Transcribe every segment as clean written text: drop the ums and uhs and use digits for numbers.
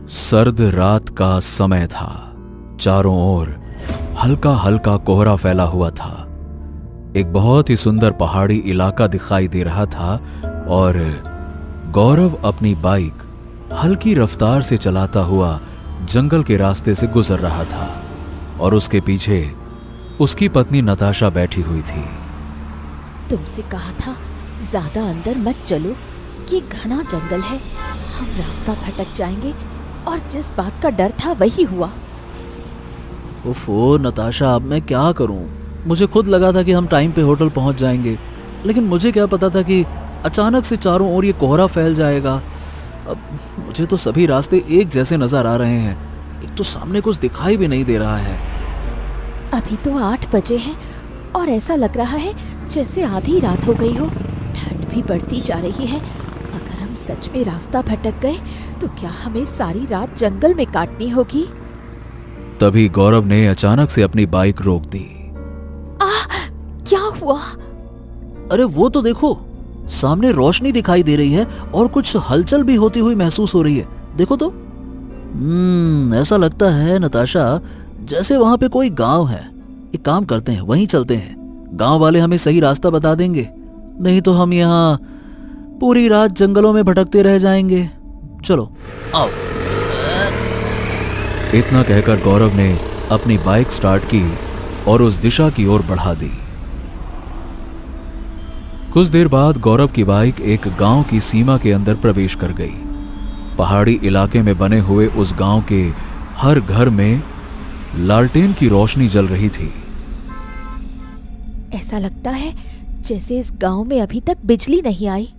सर्द रात का समय था। चारों ओर हल्का हल्का कोहरा फैला हुआ था। एक बहुत ही सुंदर पहाड़ी इलाका दिखाई दे रहा था और गौरव अपनी बाइक हल्की रफ्तार से चलाता हुआ जंगल के रास्ते से गुजर रहा था और उसके पीछे उसकी पत्नी नताशा बैठी हुई थी। तुमसे कहा था ज्यादा अंदर मत चलो, ये घना जंगल है, हम रास्ता भटक जाएंगे। और जिस बात का डर था वही हुआ। ओफो नताशा, अब मैं क्या करूं? मुझे खुद लगा था कि हम टाइम पे होटल पहुंच जाएंगे, लेकिन मुझे क्या पता था कि अचानक से चारों ओर ये कोहरा फैल जाएगा। अब मुझे तो सभी रास्ते एक जैसे नजर आ रहे हैं, एक तो सामने कुछ दिखाई भी नहीं दे रहा है। अभी तो 8 बजे हैं और ऐसा लग रहा है जैसे आधी रात हो गई हो। ठंड भी बढ़ती जा रही है। अगर हम सच में रास्ता भटक गए तो क्या हमें सारी रात जंगल में काटनी होगी? तभी गौरव ने अचानक से अपनी बाइक रोक दी। क्या हुआ? अरे वो तो देखो, सामने रोशनी दिखाई दे रही है और कुछ हलचल भी होती हुई महसूस हो रही है। देखो तो। ऐसा लगता है नताशा जैसे वहां पे कोई गांव है। एक काम करते हैं, वहीं चलते हैं। गांव वाले हमें सही रास्ता बता देंगे, नहीं तो हम यहाँ पूरी रात जंगलों में भटकते रह जाएंगे। चलो आओ। इतना कहकर गौरव ने अपनी बाइक स्टार्ट की और उस दिशा की ओर बढ़ा दी। कुछ देर बाद गौरव की बाइक एक गांव की सीमा के अंदर प्रवेश कर गई। पहाड़ी इलाके में बने हुए उस गांव के हर घर में लालटेन की रोशनी जल रही थी। ऐसा लगता है जैसे इस गांव में अभी तक बिजली नहीं आई।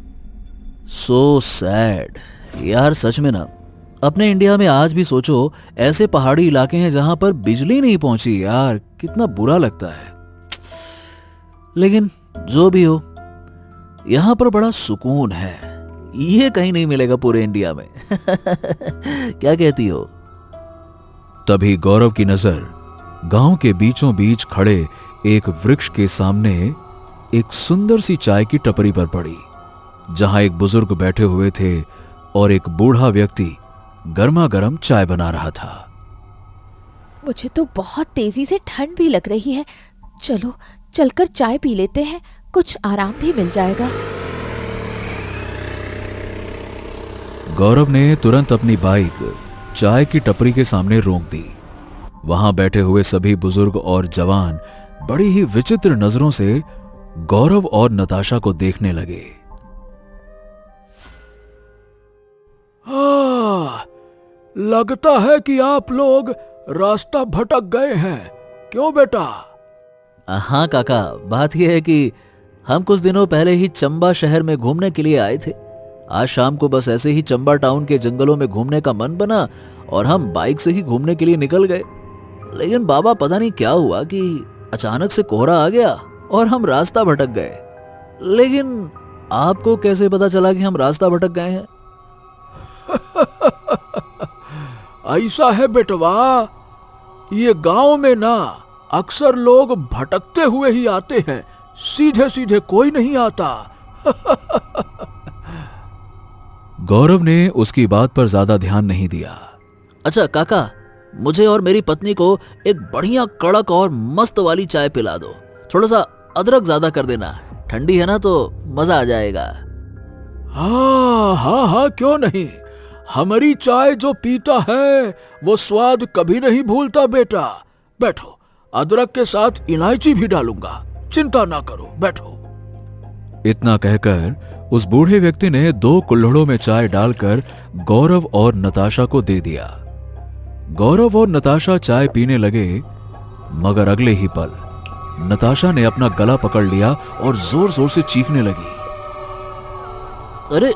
सो सैड यार, सच में ना, अपने इंडिया में आज भी सोचो ऐसे पहाड़ी इलाके हैं जहां पर बिजली नहीं पहुंची। यार कितना बुरा लगता है। लेकिन जो भी हो, यहां पर बड़ा सुकून है। ये कहीं नहीं मिलेगा पूरे इंडिया में। क्या कहती हो? तभी गौरव की नजर गांव के बीचों बीच खड़े एक वृक्ष के सामने एक सुंदर सी चाय की टपरी पर पड़ी, जहां एक बुजुर्ग बैठे हुए थे और एक बूढ़ा व्यक्ति गर्मा गर्म चाय बना रहा था। मुझे तो बहुत तेजी से ठंड भी लग रही है। चलो चलकर चाय पी लेते हैं, कुछ आराम भी मिल जाएगा। गौरव ने तुरंत अपनी बाइक चाय की टपरी के सामने रोक दी। वहां बैठे हुए सभी बुजुर्ग और जवान बड़ी ही विचित्र नजरों से गौरव और नताशा को देखने लगे। लगता है कि आप लोग रास्ता भटक गए हैं, क्यों बेटा? हाँ काका, बात यह है कि हम कुछ दिनों पहले ही चंबा शहर में घूमने के लिए आए थे। आज शाम को बस ऐसे ही चंबा टाउन के जंगलों में घूमने का मन बना और हम बाइक से ही घूमने के लिए निकल गए। लेकिन बाबा पता नहीं क्या हुआ कि अचानक से कोहरा आ गया और हम रास्ता भटक गए। लेकिन आपको कैसे पता चला कि हम रास्ता भटक गए हैं? ऐसा है बेटवा, ये गांव में ना अक्सर लोग भटकते हुए ही आते हैं, सीधे सीधे कोई नहीं आता। गौरव ने उसकी बात पर ज्यादा ध्यान नहीं दिया। अच्छा काका, मुझे और मेरी पत्नी को एक बढ़िया कड़क और मस्त वाली चाय पिला दो। थोड़ा सा अदरक ज्यादा कर देना, ठंडी है ना तो मजा आ जाएगा। हाँ हाँ हाँ, क्यों नहीं। हमारी चाय जो पीता है वो स्वाद कभी नहीं भूलता बेटा। बैठो, अदरक के साथ इलायची भी डालूंगा, चिंता ना करो, बैठो। इतना कहकर उस बूढ़े व्यक्ति ने 2 कुल्हड़ों में चाय डालकर गौरव और नताशा को दे दिया। गौरव और नताशा चाय पीने लगे, मगर अगले ही पल नताशा ने अपना गला पकड़ लिया और जोर जोर से चीखने लगी। अरे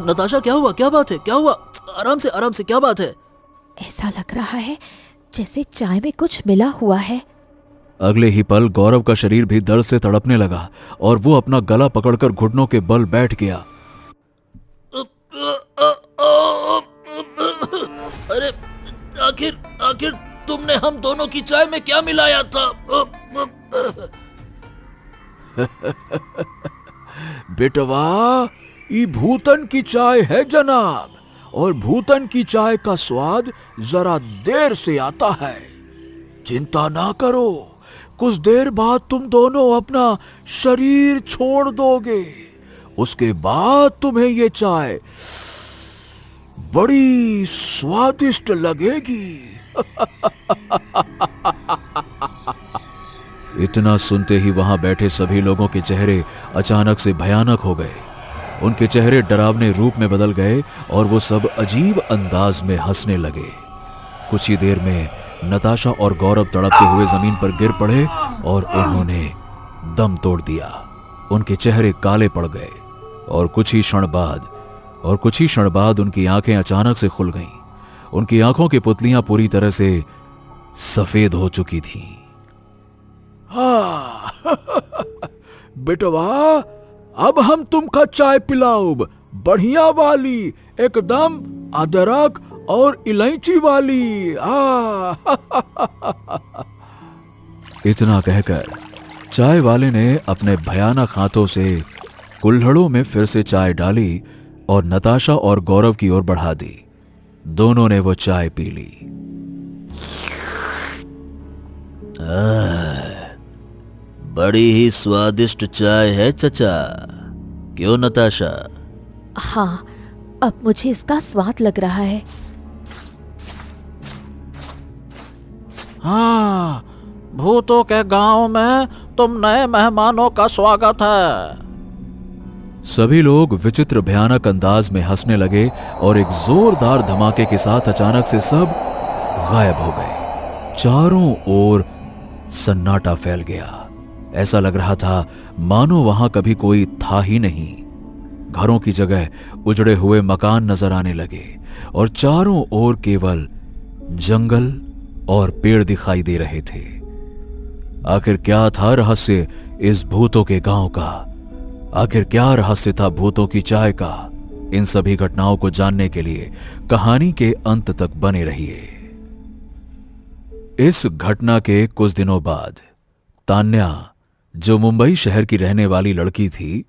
नताशा, क्या हुआ? क्या बात है? क्या हुआ? आराम से, क्या बात है? ऐसा लग रहा है जैसे चाय में कुछ मिला हुआ है। अगले ही पल गौरव का शरीर भी दर्द से तड़पने लगा और वो अपना गला पकड़कर घुटनों के बल बैठ गया। अरे आखिर तुमने हम दोनों की चाय में क्या मिलाया था? बेटवा, ई भूतन की चाय है जनाब, और भूतन की चाय का स्वाद जरा देर से आता है। चिंता ना करो, कुछ देर बाद तुम दोनों अपना शरीर छोड़ दोगे। उसके बाद तुम्हें ये चाय बड़ी स्वादिष्ट लगेगी। इतना सुनते ही वहां बैठे सभी लोगों के चेहरे अचानक से भयानक हो गए। उनके चेहरे डरावने रूप में बदल गए और वो सब अजीब अंदाज में हंसने लगे। कुछ ही देर में नताशा और गौरव तड़पते हुए जमीन पर गिर पड़े और उन्होंने दम तोड़ दिया। उनके चेहरे काले पड़ गए और कुछ ही क्षण बाद उनकी आंखें अचानक से खुल गईं। उनकी आंखों की पुतलियां पूरी तरह से सफेद हो चुकी थीं। हाँ बेटवा, अब हम तुमका चाय पिलाओ, बढ़िया वाली, एकदम अदरक और इलायची वाली। इतना कहकर चाय वाले ने अपने भयानक हाथों से कुल्हड़ों में फिर से चाय डाली और नताशा और गौरव की ओर बढ़ा दी। दोनों ने वो चाय पी ली। बड़ी ही स्वादिष्ट चाय है चचा, क्यों नताशा? हाँ, अब मुझे इसका स्वाद लग रहा है। हाँ, भूतों के गांव में तुम नए मेहमानों का स्वागत है। सभी लोग विचित्र भयानक अंदाज में हंसने लगे और एक जोरदार धमाके के साथ अचानक से सब गायब हो गए। चारों ओर सन्नाटा फैल गया। ऐसा लग रहा था मानो वहां कभी कोई था ही नहीं। घरों की जगह उजड़े हुए मकान नजर आने लगे और चारों ओर केवल जंगल और पेड़ दिखाई दे रहे थे। आखिर क्या था रहस्य इस भूतों के गांव का? आखिर क्या रहस्य था भूतों की चाय का? इन सभी घटनाओं को जानने के लिए कहानी के अंत तक बने रहिए। इस घटना के कुछ दिनों बाद तान्या, जो मुंबई शहर की रहने वाली लड़की थी,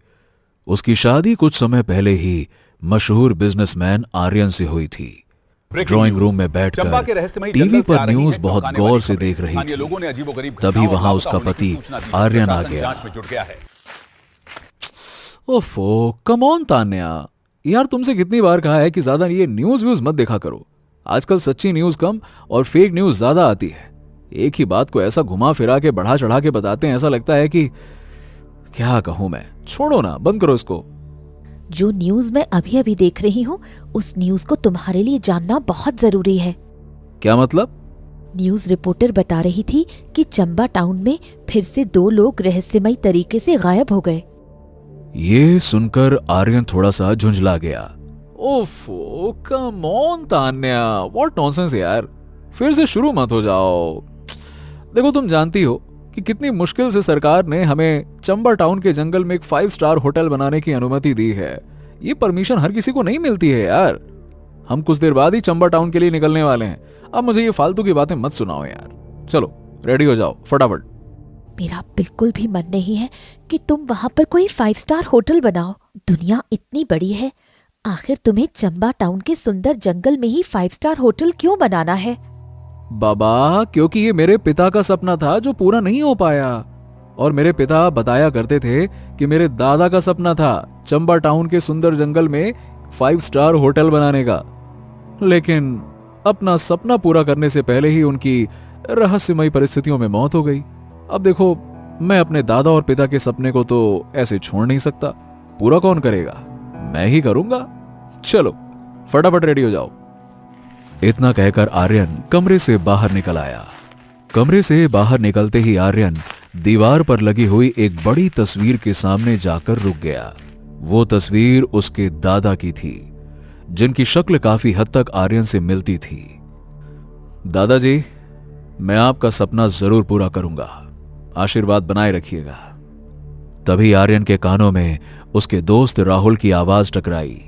उसकी शादी कुछ समय पहले ही मशहूर बिजनेसमैन आर्यन से हुई थी। ड्राइंग रूम में बैठकर टीवी पर न्यूज बहुत गौर से देख रही थी। तभी वहां उसका पति आर्यन आ गया। ओफो, कम ऑन तान्या, यार तुमसे कितनी बार कहा है कि ज्यादा ये न्यूज व्यूज मत देखा करो। आजकल सच्ची न्यूज कम और फेक न्यूज ज्यादा आती है। एक ही बात को ऐसा घुमा फिरा के बढ़ा चढ़ा के बताते हैं, ऐसा लगता है कि क्या कहूं मैं। छोड़ो ना, बंद करो इसको। जो न्यूज मैं अभी अभी देख रही हूँ, उस न्यूज को तुम्हारे लिए जानना बहुत जरूरी है। क्या मतलब? न्यूज रिपोर्टर बता रही थी कि चंबा टाउन में फिर से 2 लोग रहस्यमयी तरीके से गायब हो गए। ये सुनकर आर्यन थोड़ा सा झुंझला गया। ओफो, come on Tanya, what nonsense यार। फिर से शुरू मत हो जाओ। देखो, तुम जानती हो कि कितनी मुश्किल से सरकार ने हमें चंबा टाउन के जंगल में एक 5 स्टार होटल बनाने की अनुमति दी है। ये परमिशन हर किसी को नहीं मिलती है यार। हम कुछ देर बाद ही चंबा टाउन के लिए निकलने वाले हैं। अब मुझे ये फालतू की बातें मत सुनाओ यार। चलो रेडी हो जाओ फटाफट। मेरा बिल्कुल भी मन नहीं है कि तुम वहां पर कोई 5 स्टार होटल बनाओ। दुनिया इतनी बड़ी है, आखिर तुम्हें चंबा टाउन के सुंदर जंगल में ही 5 स्टार होटल क्यों बनाना है? बाबा, क्योंकि ये मेरे पिता का सपना था जो पूरा नहीं हो पाया। और मेरे पिता बताया करते थे कि मेरे दादा का सपना था चंबा टाउन के सुंदर जंगल में 5 स्टार होटल बनाने का। लेकिन अपना सपना पूरा करने से पहले ही उनकी रहस्यमयी परिस्थितियों में मौत हो गई। अब देखो, मैं अपने दादा और पिता के सपने को तो ऐसे छोड़ नहीं सकता। पूरा कौन करेगा? मैं ही करूंगा। चलो फटाफट रेडी हो जाओ। इतना कहकर आर्यन कमरे से बाहर निकल आया। कमरे से बाहर निकलते ही आर्यन दीवार पर लगी हुई एक बड़ी तस्वीर के सामने जाकर रुक गया। वो तस्वीर उसके दादा की थी, जिनकी शक्ल काफी हद तक आर्यन से मिलती थी। दादाजी, मैं आपका सपना जरूर पूरा करूंगा, आशीर्वाद बनाए रखिएगा। तभी आर्यन के कानों में उसके दोस्त राहुल की आवाज टकराई।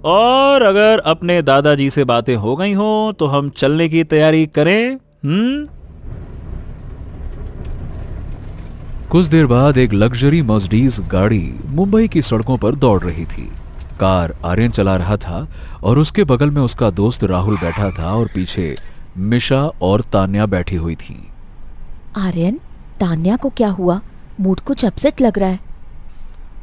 और अगर अपने दादाजी से बातें हो गई हो तो हम चलने की तैयारी करें। कुछ देर बाद एक लग्जरी मर्सिडीज गाड़ी मुंबई की सड़कों पर दौड़ रही थी। कार आर्यन चला रहा था और उसके बगल में उसका दोस्त राहुल बैठा था और पीछे मिशा और तान्या बैठी हुई थी। आर्यन, तान्या को क्या हुआ? मूड कुछ अपसेट लग रहा है।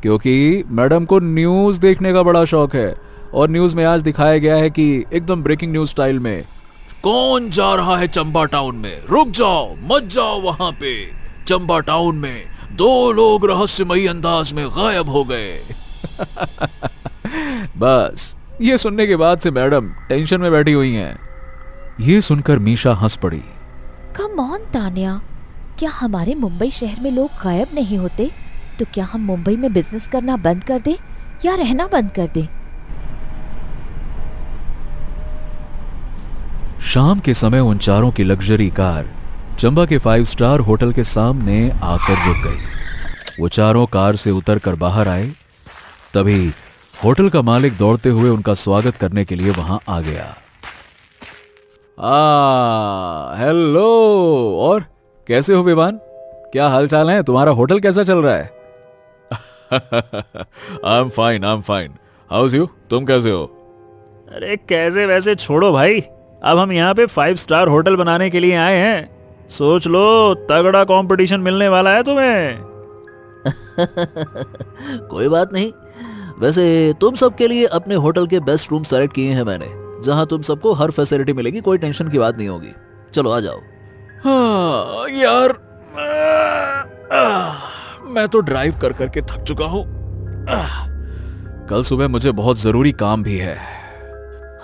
क्योंकि मैडम को न्यूज़ देखने का बड़ा शौक है और न्यूज़ में आज दिखाया गया है कि एकदम ब्रेकिंग न्यूज़ स्टाइल में, कौन जा रहा है चंबा टाउन में? रुक जाओ, मत जाओ वहां पे। चंबा टाउन में 2 लोग रहस्यमयी अंदाज में गायब हो गए। बस ये सुनने के बाद से मैडम टेंशन में बैठी हुई हैं। ये सुनकर मीशा हंस पड़ी। कम ऑन तान्या, क्या हमारे मुंबई शहर में लोग गायब नहीं होते? तो क्या हम मुंबई में बिजनेस करना बंद कर दें या रहना बंद कर दें? शाम के समय उन चारों की लग्जरी कार चंबा के 5 स्टार होटल के सामने आकर रुक गई। वो चारों कार से उतरकर बाहर आए। तभी होटल का मालिक दौड़ते हुए उनका स्वागत करने के लिए वहां आ गया। हेलो, और कैसे हो विवान? क्या हाल चाल है? तुम्हारा होटल कैसा चल रहा है? I am fine. House you? तुम कैसे हो? अरे कैसे वैसे छोड़ो भाई, अब हम यहाँ पे 5 स्टार होटल बनाने के लिए आए हैं। सोच लो, तगड़ा कंपटीशन मिलने वाला है तुम्हें। कोई बात नहीं। वैसे तुम सबके लिए अपने होटल के बेस्ट रूम सेलेक्ट किए हैं मैंने, जहां तुम सबको हर फैसिलिटी मिलेगी, कोई टेंशन की बात नहीं होगी। चलो आ जाओ। हाँ यार, मैं तो ड्राइव कर करके थक चुका हूँ। कल सुबह मुझे बहुत जरूरी काम भी है।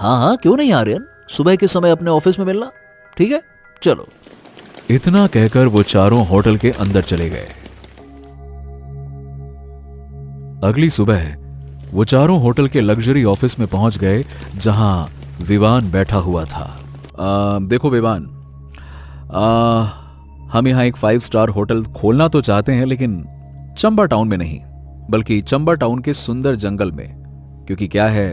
हाँ, क्यों नहीं आर्यन, सुबह के समय अपने ऑफिस में मिलना, ठीक है? चलो। इतना कहकर वो चारों होटल के अंदर चले गए। अगली सुबह वो चारों होटल के लग्जरी ऑफिस में पहुंच गए, जहां विवान बैठा हुआ था। देखो विवान, हम यहां एक 5 स्टार होटल खोलना तो चाहते हैं, लेकिन चंबा टाउन में नहीं, बल्कि चंबा टाउन के सुंदर जंगल में। क्योंकि क्या है,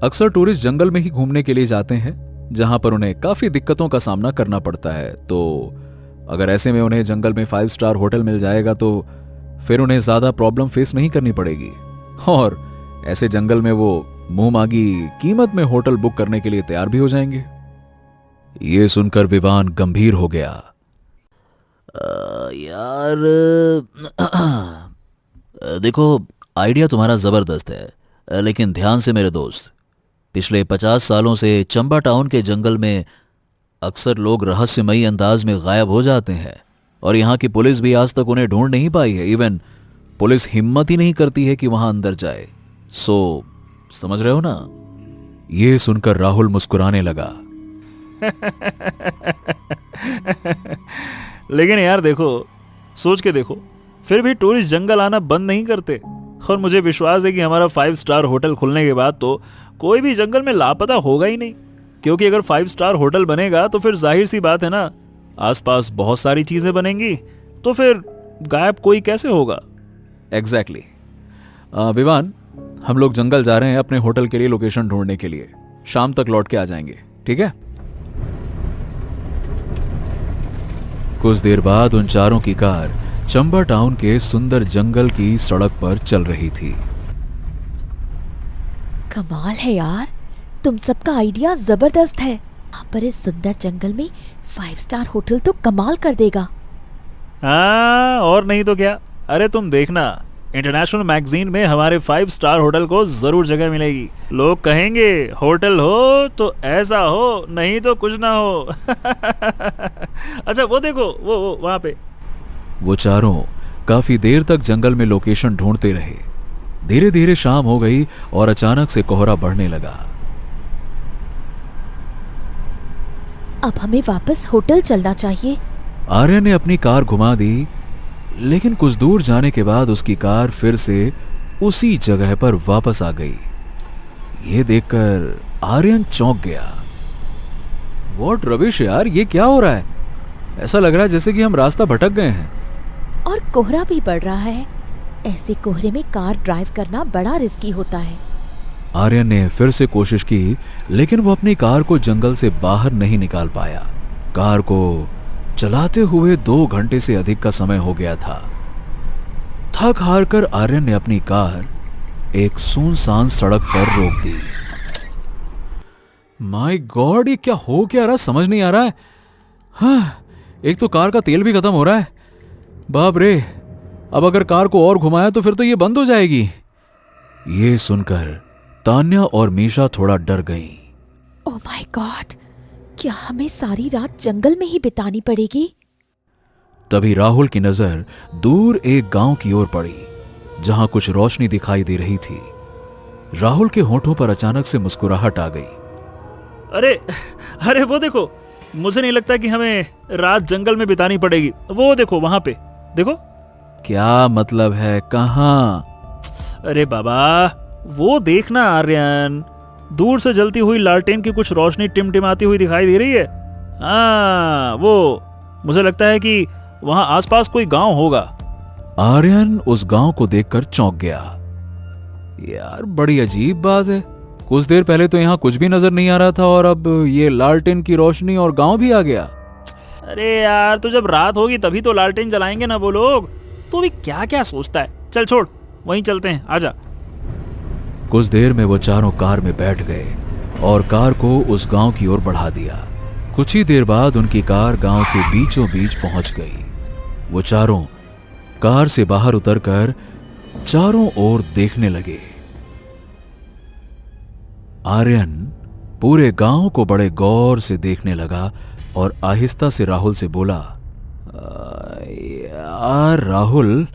अक्सर टूरिस्ट जंगल में ही घूमने के लिए जाते हैं, जहां पर उन्हें काफी दिक्कतों का सामना करना पड़ता है। तो अगर ऐसे में उन्हें जंगल में 5 स्टार होटल मिल जाएगा तो फिर उन्हें ज्यादा प्रॉब्लम फेस नहीं करनी पड़ेगी, और ऐसे जंगल में वो मुंह मांगी कीमत में होटल बुक करने के लिए तैयार भी हो जाएंगे। ये सुनकर विवान गंभीर हो गया। यार देखो, आइडिया तुम्हारा जबरदस्त है, लेकिन ध्यान से मेरे दोस्त, पिछले 50 सालों से चंबा टाउन के जंगल में अक्सर लोग रहस्यमयी अंदाज में गायब हो जाते हैं, और यहाँ की पुलिस भी आज तक उन्हें ढूंढ नहीं पाई है। इवन पुलिस हिम्मत ही नहीं करती है कि वहां अंदर जाए। सो समझ रहे हो ना? ये सुनकर राहुल मुस्कुराने लगा। लेकिन यार देखो, सोच के देखो, फिर भी टूरिस्ट जंगल आना बंद नहीं करते। और मुझे विश्वास है कि हमारा 5 स्टार होटल खुलने के बाद तो कोई भी जंगल में लापता होगा ही नहीं। क्योंकि अगर 5 स्टार होटल बनेगा तो फिर जाहिर सी बात है ना, आसपास बहुत सारी चीजें बनेंगी, तो फिर गायब कोई कैसे होगा? एग्जैक्टली। विवान, हम लोग जंगल जा रहे हैं अपने होटल के लिए लोकेशन ढूंढने के लिए। शाम तक लौट के आ जाएंगे, ठीक है? कुछ देर बाद उन चारों की कार चंबा टाउन के सुंदर जंगल की सड़क पर चल रही थी। कमाल है यार, तुम सबका आइडिया जबरदस्त है। यहाँ पर इस सुंदर जंगल में 5 स्टार होटल तो कमाल कर देगा। हाँ, और नहीं तो क्या। अरे तुम देखना, इंटरनेशनल मैगजीन में हमारे 5 स्टार होटल को जरूर जगह मिलेगी। लोग कहेंगे होटल हो तो ऐसा हो, नहीं तो कुछ ना हो। अच्छा वो देखो, वो वहां पे। वो चारों काफी देर तक जंगल में लोकेशन ढूंढते रहे। धीरे धीरे शाम हो गई और अचानक से कोहरा बढ़ने लगा। अब हमें वापस होटल चलना चाहिए। आर्यन ने अपनी कार घुमा दी, लेकिन कुछ दूर जाने के बाद उसकी कार फिर से उसी जगह पर वापस आ गई। यह देखकर आर्यन चौंक गया। व्हाट रबिश यार, ये क्या हो रहा है? ऐसा लग रहा है जैसे कि हम रास्ता भटक गए हैं। और कोहरा भी बढ़ रहा है। ऐसे कोहरे में कार ड्राइव करना बड़ा रिस्की होता है। आर्यन ने फिर से कोशिश की, लेकिन वो अपनी कार को जंगल से बाहर नहीं निकाल पाया। कार को चलाते हुए 2 घंटे से अधिक का समय हो गया था। थक हार कर आर्यन ने अपनी कार एक सुनसान सड़क पर रोक दी। माय गॉड, ये क्या हो क्या रहा, समझ नहीं आ रहा है। हाँ, एक तो कार का तेल भी खत्म हो रहा है। बाप रे, अब अगर कार को और घुमाया तो फिर तो ये बंद हो जाएगी। ये सुनकर तान्या और मीशा थोड़ा डर गईं। ओह माय गॉड, क्या हमें सारी रात जंगल में ही बितानी पड़ेगी? तभी राहुल की नजर दूर एक गांव की ओर पड़ी, जहां कुछ रोशनी दिखाई दे रही थी। राहुल के होठों पर अचानक से मुस्कुराहट आ गई। अरे अरे वो देखो, मुझे नहीं लगता कि हमें रात जंगल में बितानी पड़ेगी। वो देखो वहां पे, देखो। क्या मतलब है, कहां? अरे बाबा, वो देखना आर्यन, दूर से जलती हुई लालटेन की कुछ रोशनी टिमटिमाती हुई दिखाई दे रही है। हाँ, वो मुझे लगता है कि वहां आसपास कोई गांव होगा। आर्यन उस गांव को देखकर चौंक गया। यार, बड़ी अजीब बात है, कुछ देर पहले तो यहां कुछ भी नजर नहीं आ रहा था और अब ये लालटेन की रोशनी और गांव भी आ गया। अरे यार, तो जब रात होगी तभी तो लालटेन जलाएंगे ना वो लोग। तो भी क्या क्या सोचता है, चल छोड़, वहीं चलते हैं, आजा। कुछ देर में वो चारों कार में बैठ गए और कार को उस गांव की ओर बढ़ा दिया। कुछ ही देर बाद उनकी कार गांव के बीचों बीच पहुंच गई। वो चारों कार से बाहर उतरकर चारों ओर देखने लगे। आर्यन पूरे गांव को बड़े गौर से देखने लगा और आहिस्ता से राहुल से बोला, यार राहुल,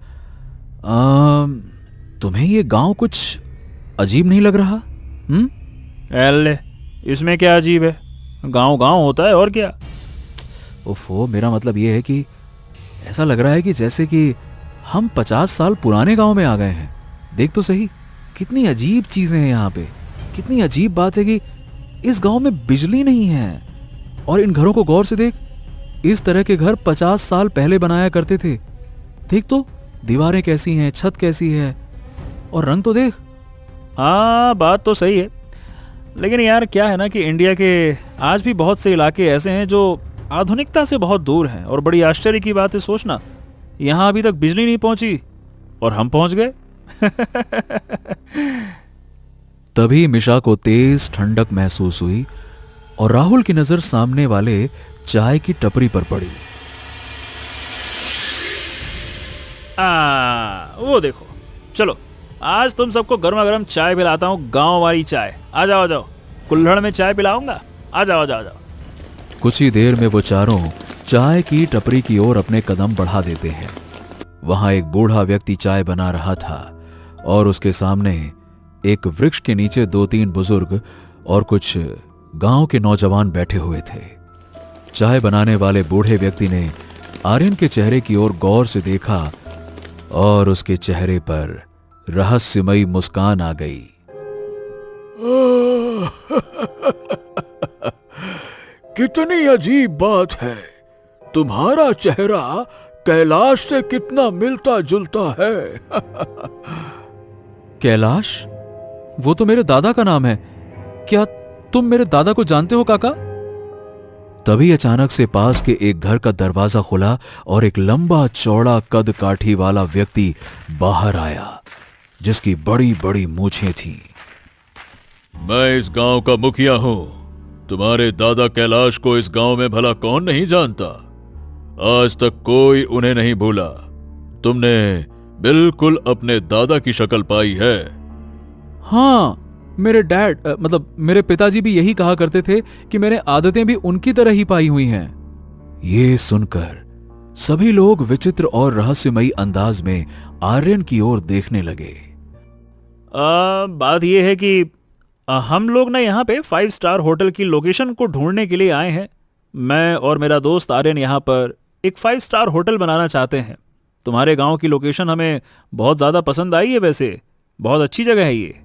तुम्हें ये गांव कुछ अजीब नहीं लग रहा? एले, इसमें क्या अजीब है, गांव गांव होता है और क्या। ओफो, मेरा मतलब ये है कि ऐसा लग रहा है कि जैसे कि हम 50 साल पुराने गांव में आ गए हैं। देख तो सही, कितनी अजीब चीजें हैं यहाँ पे। कितनी अजीब बात है कि इस गांव में बिजली नहीं है, और इन घरों को गौर से देख, इस तरह के घर 50 साल पहले बनाया करते थे। देख तो, दीवारें कैसी हैं, छत कैसी है, और रंग तो देख। हाँ, बात तो सही है, लेकिन यार क्या है ना कि इंडिया के आज भी बहुत से इलाके ऐसे हैं जो आधुनिकता से बहुत दूर हैं। और बड़ी आश्चर्य की बात है, सोचना, यहाँ अभी तक बिजली नहीं पहुंची और हम पहुंच गए। तभी मिशा को तेज ठंडक महसूस हुई और राहुल की नजर सामने वाले चाय की टपरी पर पड़ी। वो देखो, चलो आज तुम सबको गर्मा गर्म चाय पिलाता हूँ, गांव वाली चाय। आ जाओ आ जाओ, कुल्हड़ में चाय पिलाऊंगा, आ जाओ आ जाओ आ जाओ। कुछ ही देर में वो चारों चाय की टपरी की ओर अपने कदम बढ़ा देते हैं। वहां एक बूढ़ा व्यक्ति चाय बना रहा था और उसके सामने एक वृक्ष के नीचे 2-3 बुजुर्ग और कुछ गांव के नौजवान बैठे हुए थे। चाय बनाने वाले बूढ़े व्यक्ति ने आर्यन के चेहरे की ओर गौर से देखा और उसके चेहरे पर रहस्यमयी मुस्कान आ गई। कितनी अजीब बात है, तुम्हारा चेहरा कैलाश से कितना मिलता जुलता है। कैलाश? वो तो मेरे दादा का नाम है। क्या तुम मेरे दादा को जानते हो काका? तभी अचानक से पास के एक घर का दरवाजा खुला और एक लंबा चौड़ा कद काठी वाला व्यक्ति बाहर आया, जिसकी बड़ी बड़ी मूछें थीं। मैं इस गांव का मुखिया हूं। तुम्हारे दादा कैलाश को इस गांव में भला कौन नहीं जानता। आज तक कोई उन्हें नहीं भूला। तुमने बिल्कुल अपने दादा की शक्ल पाई है। हाँ, मेरे डैड मतलब मेरे पिताजी भी यही कहा करते थे कि मैंने आदतें भी उनकी तरह ही पाई हुई हैं। ये सुनकर सभी लोग विचित्र और रहस्यमयी अंदाज में आर्यन की ओर देखने लगे। बात यह है कि हम लोग ना यहाँ पे 5 स्टार होटल की लोकेशन को ढूंढने के लिए आए हैं। मैं और मेरा दोस्त आर्यन यहाँ पर एक 5 स्टार होटल बनाना चाहते हैं। तुम्हारे गांव की लोकेशन हमें बहुत ज़्यादा पसंद आई है, वैसे बहुत अच्छी जगह है ये।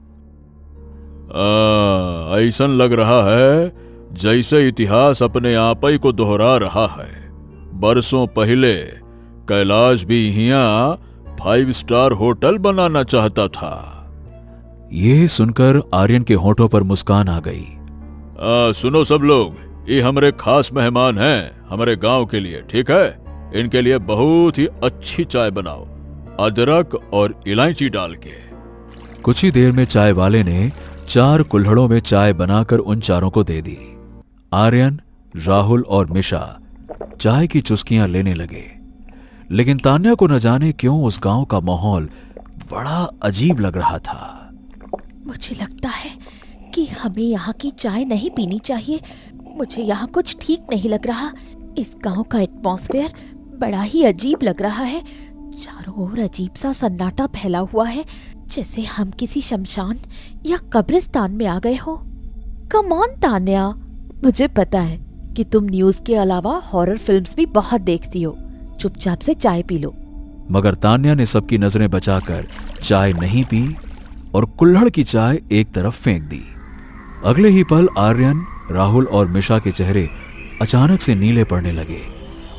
ऐसन लग रहा है जैसे इतिहास अपने आप ही को दोहरा रहा है। बरसों पहले कैलाश भी यहाँ 5 स्टार होटल बनाना चाहता था। ये सुनकर आर्यन के होठों पर मुस्कान आ गई। सुनो सब लोग, ये हमारे खास मेहमान हैं हमारे गांव के लिए, ठीक है? इनके लिए बहुत ही अच्छी चाय बनाओ, अदरक और इलायची डाल के। कुछ ही देर में चाय वाले ने 4 कुल्हड़ों में चाय बनाकर उन चारों को दे दी। आर्यन, राहुल और मिशा चाय की चुस्कियां लेने लगे, लेकिन तान्या को न जाने क्यों उस गांव का माहौल बड़ा अजीब लग रहा था। मुझे लगता है कि हमें यहाँ की चाय नहीं पीनी चाहिए। मुझे यहाँ कुछ ठीक नहीं लग रहा। इस गांव का एटमॉस्फेयर बड़ा ही अजीब लग रहा है। चारों ओर अजीब सा सन्नाटा फैला हुआ है, जैसे हम किसी शमशान या कब्रिस्तान में आ गए हो। कम ऑन तान्या, मुझे पता है कि तुम न्यूज़ के अलावा हॉरर फिल्म्स भी बहुत देखती हो। चुपचाप से चाय पी लो। मगर तान्या ने सबकी नजरें बचाकर चाय नहीं पी और कुल्हड़ की चाय एक तरफ फेंक दी। अगले ही पल आर्यन, राहुल और मिशा के चेहरे अचानक से नीले पड़ने लगे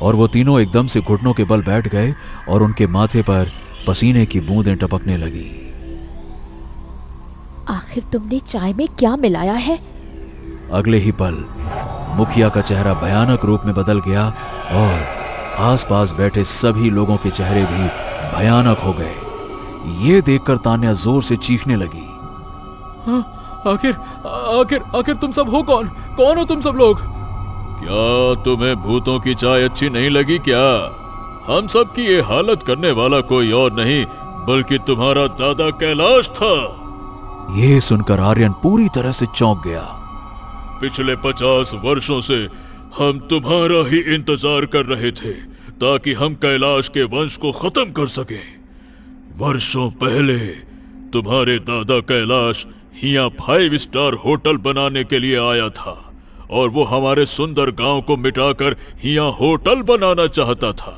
और वो तीनों एकदम से घुटनों के बल बैठ गए और उनके माथे पर पसीने की बूंदें टपकने लगी। आखिर तुमने चाय में क्या मिलाया है? अगले ही पल मुखिया का चेहरा भयानक रूप में बदल गया और आसपास बैठे सभी लोगों के चेहरे भी भयानक हो गए। ये देखकर तान्या जोर से चीखने लगी। आखिर तुम सब हो कौन? कौन हो तुम सब लोग? क्या तुम्हें भूतों की चाय अच्छी नहीं लगी क्या? हम सब की ये हालत करने वाला कोई और नहीं बल्कि तुम्हारा दादा कैलाश था। ये सुनकर आर्यन पूरी तरह से चौंक गया। पिछले 50 वर्षों से हम तुम्हारा ही इंतजार कर रहे थे ताकि हम कैलाश के वंश को खत्म कर सके। वर्षों पहले तुम्हारे दादा कैलाश यहाँ 5 स्टार होटल बनाने के लिए आया था और वो हमारे सुंदर गांव को मिटाकर यहाँ होटल बनाना चाहता था।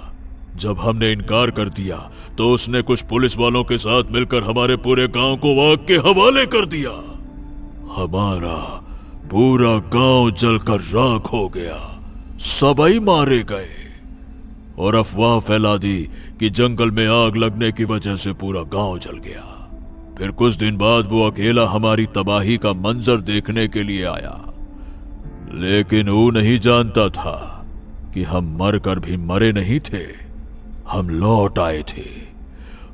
जब हमने इनकार कर दिया तो उसने कुछ पुलिस वालों के साथ मिलकर हमारे पूरे गांव को आग के हवाले कर दिया। हमारा पूरा गांव जलकर राख हो गया, सबई मारे गए और अफवाह फैला दी कि जंगल में आग लगने की वजह से पूरा गांव जल गया। फिर कुछ दिन बाद वो अकेला हमारी तबाही का मंजर देखने के लिए आया, लेकिन वो नहीं जानता था कि हम मरकर भी मरे नहीं थे, हम लौट आए थे।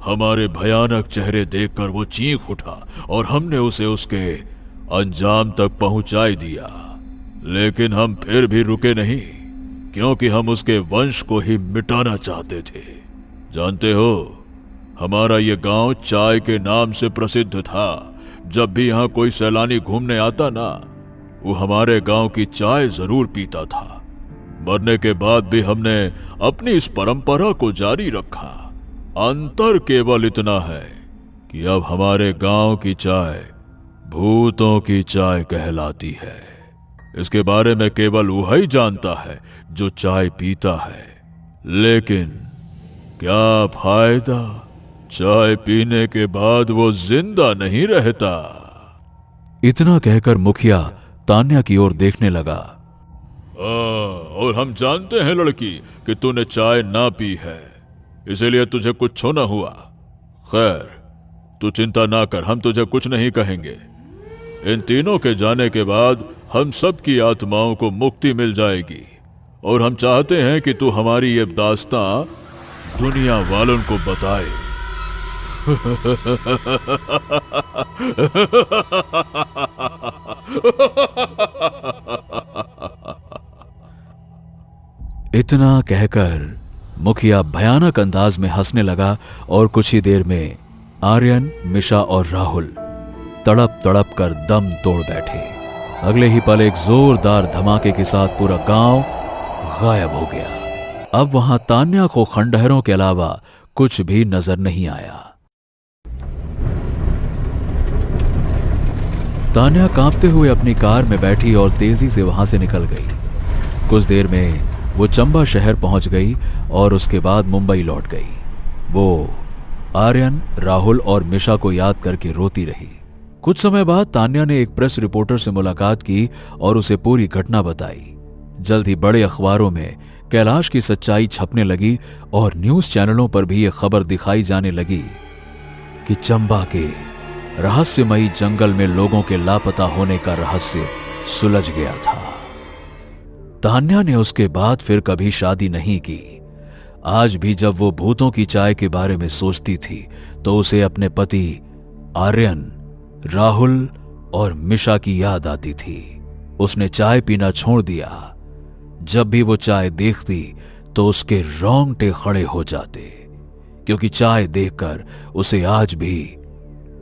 हमारे भयानक चेहरे देखकर वो चीख उठा और हमने उसे उसके अंजाम तक पहुंचा दिया। लेकिन हम फिर भी रुके नहीं, क्योंकि हम उसके वंश को ही मिटाना चाहते थे। जानते हो, हमारा ये गांव चाय के नाम से प्रसिद्ध था। जब भी यहाँ कोई सैलानी घूमने आता ना, वो हमारे गांव की चाय जरूर पीता था। मरने के बाद भी हमने अपनी इस परंपरा को जारी रखा। अंतर केवल इतना है कि अब हमारे गांव की चाय भूतों की चाय कहलाती है। इसके बारे में केवल वही जानता है जो चाय पीता है। लेकिन क्या फायदा, चाय पीने के बाद वो जिंदा नहीं रहता। इतना कहकर मुखिया तान्या की ओर देखने लगा। और हम जानते हैं लड़की कि तूने चाय ना पी है, इसीलिए तुझे कुछ न हुआ। खैर, तू चिंता ना कर, हम तुझे कुछ नहीं कहेंगे। इन तीनों के जाने के बाद हम सब की आत्माओं को मुक्ति मिल जाएगी और हम चाहते हैं कि तू हमारी ये दास्तां दुनिया वालों को बताए। इतना कहकर मुखिया भयानक अंदाज में हंसने लगा और कुछ ही देर में आर्यन, मिशा और राहुल तड़प तड़प कर दम तोड़ बैठे। अगले ही पल एक जोरदार धमाके के साथ पूरा गांव गायब हो गया। अब वहां तान्या को खंडहरों के अलावा कुछ भी नजर नहीं आया। तान्या कांपते हुए अपनी कार में बैठी और तेजी से वहां से निकल गई। कुछ देर में वो चंबा शहर पहुंच गई और उसके बाद मुंबई लौट गई। वो आर्यन, राहुल और मिशा को याद करके रोती रही। कुछ समय बाद तान्या ने एक प्रेस रिपोर्टर से मुलाकात की और उसे पूरी घटना बताई। जल्द ही बड़े अखबारों में कैलाश की सच्चाई छपने लगी और न्यूज चैनलों पर भी यह खबर दिखाई जाने लगी कि चंबा के रहस्यमयी जंगल में लोगों के लापता होने का रहस्य सुलझ गया था। तान्या ने उसके बाद फिर कभी शादी नहीं की। आज भी जब वो भूतों की चाय के बारे में सोचती थी तो उसे अपने पति आर्यन, राहुल और मिशा की याद आती थी। उसने चाय पीना छोड़ दिया। जब भी वो चाय देखती तो उसके रोंगटे खड़े हो जाते, क्योंकि चाय देखकर उसे आज भी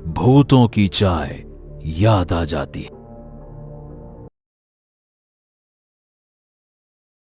भूतों की चाय याद आ जाती।